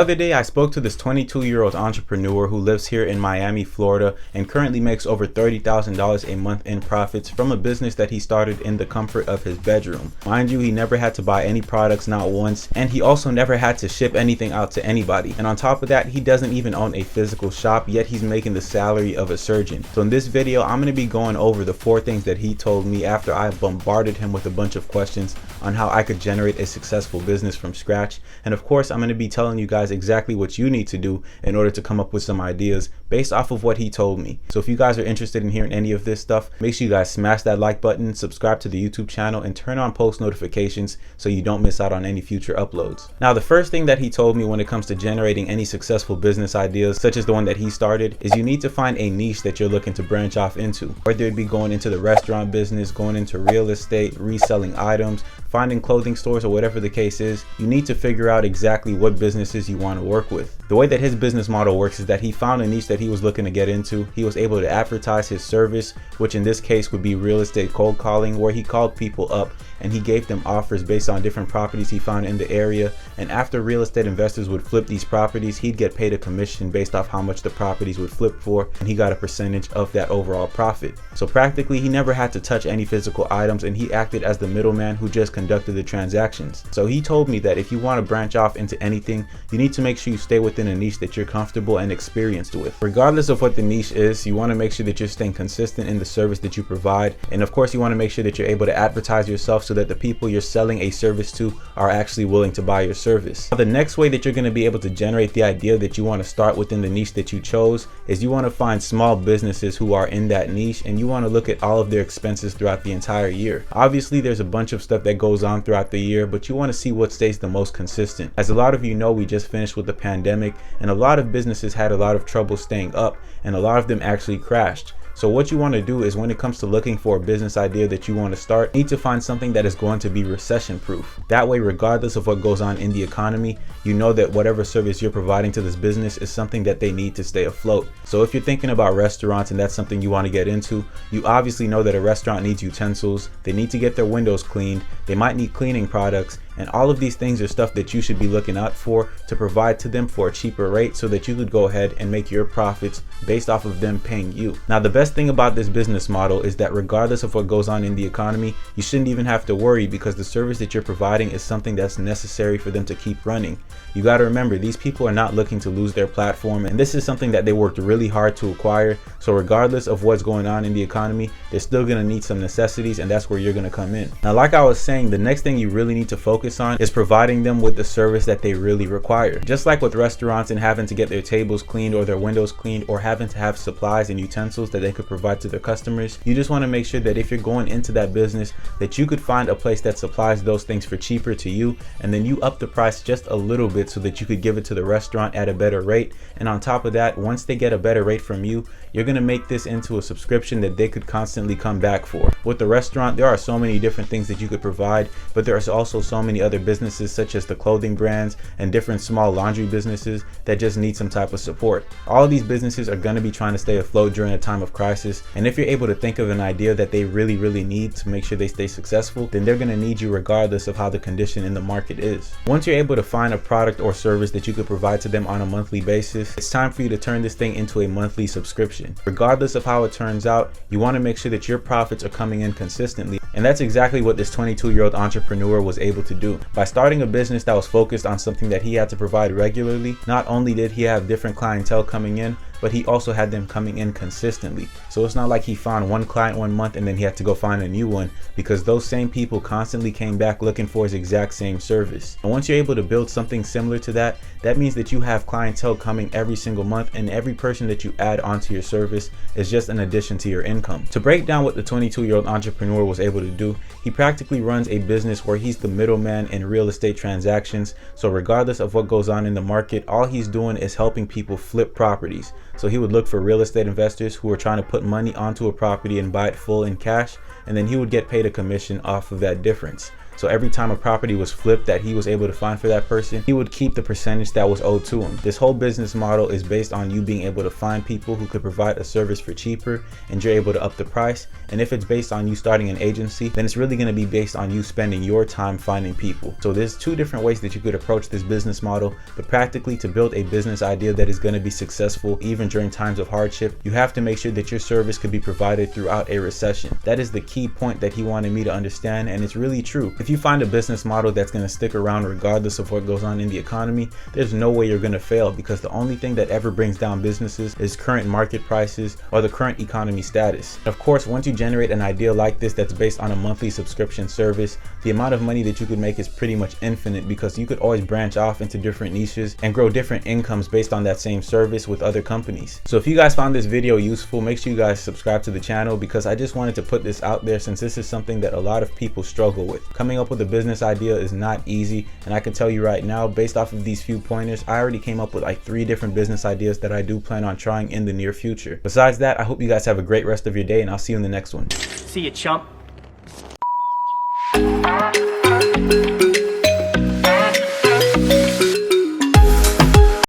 The other day I spoke to this 22-year-old entrepreneur who lives here in Miami, Florida, and currently makes over $30,000 a month in profits from a business that he started in the comfort of his bedroom. Mind you, he never had to buy any products, not once, and he also never had to ship anything out to anybody. And on top of that, he doesn't even own a physical shop, yet he's making the salary of a surgeon. So in this video, I'm going to be going over the 4 things that he told me after I bombarded him with a bunch of questions on how I could generate a successful business from scratch. And of course, I'm going to be telling you guys exactly what you need to do in order to come up with some ideas based off of what he told me. So if you guys are interested in hearing any of this stuff, make sure you guys smash that like button, subscribe to the YouTube channel, and turn on post notifications so you don't miss out on any future uploads. Now, the first thing that he told me when it comes to generating any successful business ideas, such as the one that he started, is you need to find a niche that you're looking to branch off into. Whether it be going into the restaurant business, going into real estate, reselling items, finding clothing stores, or whatever the case is, you need to figure out exactly what businesses you want to work with. The way that his business model works is that he found a niche that he was looking to get into. He was able to advertise his service, which in this case would be real estate cold calling, where he called people up and he gave them offers based on different properties he found in the area. And after real estate investors would flip these properties, he'd get paid a commission based off how much the properties would flip for, and he got a percentage of that overall profit. So practically he never had to touch any physical items, and he acted as the middleman who just conducted the transactions. So he told me that if you want to branch off into anything, you need to make sure you stay within a niche that you're comfortable and experienced with. Regardless of what the niche is, you want to make sure that you're staying consistent in the service that you provide, and of course you want to make sure that you're able to advertise yourself so that the people you're selling a service to are actually willing to buy your service. Now, the next way that you're going to be able to generate the idea that you want to start within the niche that you chose is you want to find small businesses who are in that niche, and you want to look at all of their expenses throughout the entire year. Obviously there's a bunch of stuff that goes on throughout the year, but you want to see what stays the most consistent. As a lot of you know, we just finished with the pandemic, and a lot of businesses had a lot of trouble staying up, and a lot of them actually crashed. So what you want to do is, when it comes to looking for a business idea that you want to start, you need to find something that is going to be recession proof. That way, regardless of what goes on in the economy, you know that whatever service you're providing to this business is something that they need to stay afloat. So if you're thinking about restaurants and that's something you want to get into, you obviously know that a restaurant needs utensils, they need to get their windows cleaned, they might need cleaning products, and all of these things are stuff that you should be looking out for to provide to them for a cheaper rate so that you could go ahead and make your profits based off of them paying you. Now, the best thing about this business model is that regardless of what goes on in the economy, you shouldn't even have to worry, because the service that you're providing is something that's necessary for them to keep running. You got to remember, these people are not looking to lose their platform, and this is something that they worked really hard to acquire. So regardless of what's going on in the economy, they're still going to need some necessities, and that's where you're going to come in. Now, like I was saying, the next thing you really need to focus on is providing them with the service that they really require. Just like with restaurants and having to get their tables cleaned or their windows cleaned, or having to have supplies and utensils that they could provide to their customers, you just want to make sure that if you're going into that business, that you could find a place that supplies those things for cheaper to you, and then you up the price just a little bit so that you could give it to the restaurant at a better rate. And on top of that, once they get a better rate from you, you're going to make this into a subscription that they could constantly come back for. With the restaurant, there are so many different things that you could provide, but there's also so many other businesses such as the clothing brands and different small laundry businesses that just need some type of support. All of these businesses are going to be trying to stay afloat during a time of crisis, and if you're able to think of an idea that they really need to make sure they stay successful, then they're going to need you regardless of how the condition in the market is. Once you're able to find a product or service that you could provide to them on a monthly basis, it's time for you to turn this thing into a monthly subscription. Regardless of how it turns out, you want to make sure that your profits are coming in consistently, and that's exactly what this 22-year-old entrepreneur was able to do. By starting a business that was focused on something that he had to provide regularly, not only did he have different clientele coming in, but he also had them coming in consistently. So it's not like he found one client one month and then he had to go find a new one, because those same people constantly came back looking for his exact same service. And once you're able to build something similar to that, that means that you have clientele coming every single month, and every person that you add onto your service is just an addition to your income. To break down what the 22-year-old entrepreneur was able to do, he practically runs a business where he's the middleman in real estate transactions. So regardless of what goes on in the market, all he's doing is helping people flip properties. So he would look for real estate investors who are trying to put money onto a property and buy it full in cash, and then he would get paid a commission off of that difference. So every time a property was flipped that he was able to find for that person, he would keep the percentage that was owed to him. This whole business model is based on you being able to find people who could provide a service for cheaper, and you're able to up the price. And if it's based on you starting an agency, then it's really going to be based on you spending your time finding people. So there's two different ways that you could approach this business model, but practically to build a business idea that is going to be successful even during times of hardship, you have to make sure that your service could be provided throughout a recession. That is the key point that he wanted me to understand, and it's really true. If you find a business model that's going to stick around regardless of what goes on in the economy, there's no way you're going to fail, because the only thing that ever brings down businesses is current market prices or the current economy status. Of course, once you generate an idea like this that's based on a monthly subscription service, the amount of money that you could make is pretty much infinite, because you could always branch off into different niches and grow different incomes based on that same service with other companies. So if you guys found this video useful, make sure you guys subscribe to the channel, because I just wanted to put this out there since this is something that a lot of people struggle with. Coming up with a business idea is not easy, and I can tell you right now, based off of these few pointers, I already came up with like 3 different business ideas that I do plan on trying in the near future. Besides that, I hope you guys have a great rest of your day, and I'll see you in the next one. See you, chump.